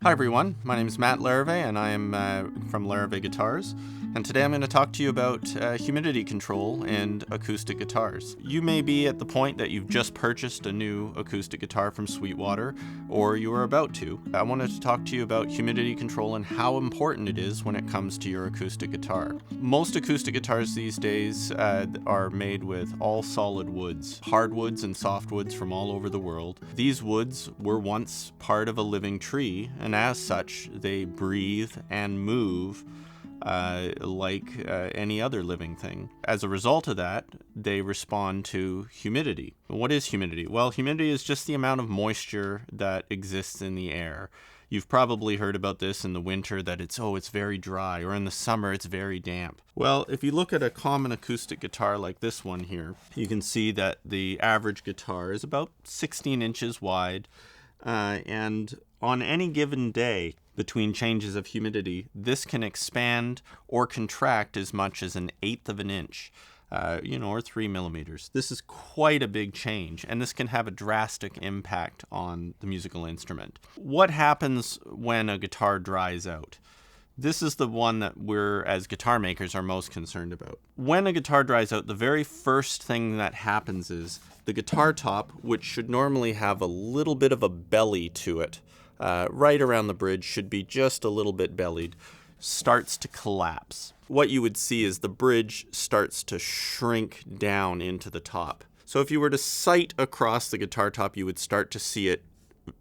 Hi everyone, my name is Matt Larrivee and I am from Larrivee Guitars, and today I'm going to talk to you about humidity control and acoustic guitars. You may be at the point that you've just purchased a new acoustic guitar from Sweetwater, or you are about to. I wanted to talk to you about humidity control and how important it is when it comes to your acoustic guitar. Most acoustic guitars these days are made with all solid woods, hardwoods and softwoods from all over the world. These woods were once part of a living tree, and as such, they breathe and move like any other living thing. As a result of that, they respond to humidity. What is humidity? Well, humidity is just the amount of moisture that exists in the air. You've probably heard about this in the winter, that it's very dry, or in the summer it's very damp. Well, if you look at a common acoustic guitar like this one here, you can see that the average guitar is about 16 inches wide, and on any given day, between changes of humidity, this can expand or contract as much as 1/8 of an inch, or 3 millimeters. This is quite a big change, and this can have a drastic impact on the musical instrument. What happens when a guitar dries out? This is the one that we're, as guitar makers, are most concerned about. When a guitar dries out, the very first thing that happens is the guitar top, which should normally have a little bit of a belly to it, right around the bridge, should be just a little bit bellied, starts to collapse. What you would see is the bridge starts to shrink down into the top. So if you were to sight across the guitar top, you would start to see it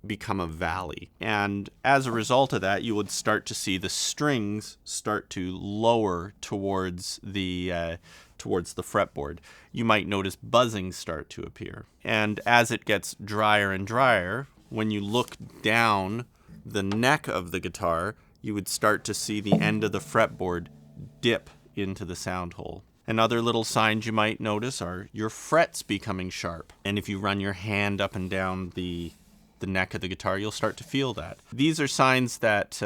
become a valley. And as a result of that, you would start to see the strings start to lower towards the fretboard. You might notice buzzing start to appear. And as it gets drier and drier, when you look down the neck of the guitar, you would start to see the end of the fretboard dip into the sound hole. And other little signs you might notice are your frets becoming sharp. And if you run your hand up and down the neck of the guitar, you'll start to feel that. These are signs that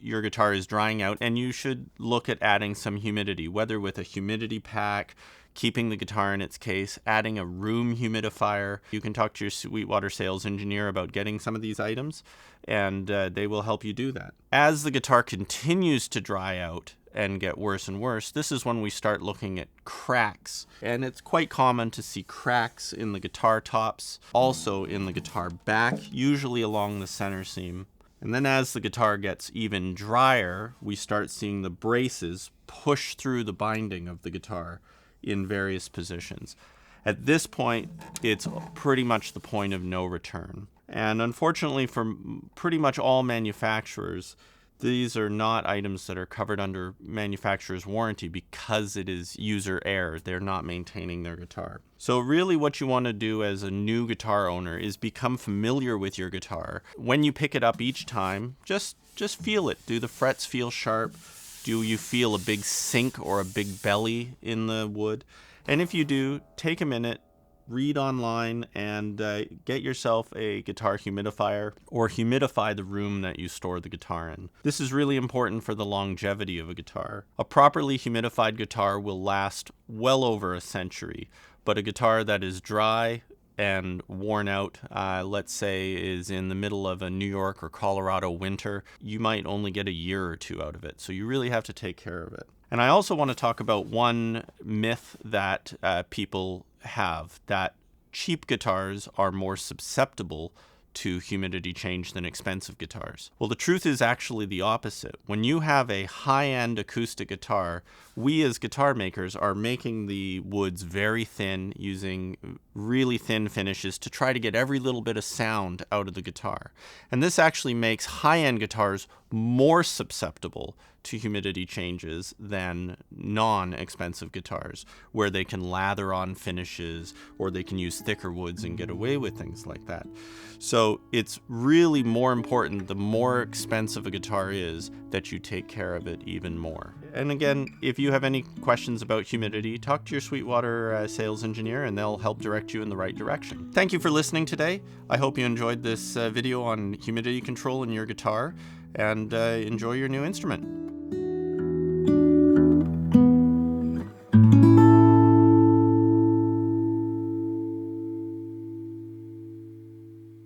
your guitar is drying out, and you should look at adding some humidity, whether with a humidity pack, keeping the guitar in its case, adding a room humidifier. You can talk to your Sweetwater sales engineer about getting some of these items, and they will help you do that. As the guitar continues to dry out and get worse and worse, this is when we start looking at cracks. And it's quite common to see cracks in the guitar tops, also in the guitar back, usually along the center seam. And then as the guitar gets even drier, we start seeing the braces push through the binding of the guitar in various positions. At this point, it's pretty much the point of no return. And unfortunately for pretty much all manufacturers, these are not items that are covered under manufacturer's warranty because it is user error. They're not maintaining their guitar. So really what you want to do as a new guitar owner is become familiar with your guitar. When you pick it up each time, just feel it. Do the frets feel sharp? Do you feel a big sink or a big belly in the wood? And if you do, take a minute, read online, and get yourself a guitar humidifier, or humidify the room that you store the guitar in. This is really important for the longevity of a guitar. A properly humidified guitar will last well over a century, but a guitar that is dry and worn out, let's say is in the middle of a New York or Colorado winter, you might only get a year or two out of it. So you really have to take care of it. And I also want to talk about one myth that people have, that cheap guitars are more susceptible to humidity change than expensive guitars. Well, the truth is actually the opposite. When you have a high-end acoustic guitar, we as guitar makers are making the woods very thin, using really thin finishes to try to get every little bit of sound out of the guitar. And this actually makes high-end guitars more susceptible to humidity changes than non-expensive guitars, where they can lather on finishes or they can use thicker woods and get away with things like that. So it's really more important, the more expensive a guitar is, that you take care of it even more. And again, if you have any questions about humidity, talk to your Sweetwater sales engineer and they'll help direct you in the right direction. Thank you for listening today. I hope you enjoyed this video on humidity control in your guitar, and enjoy your new instrument.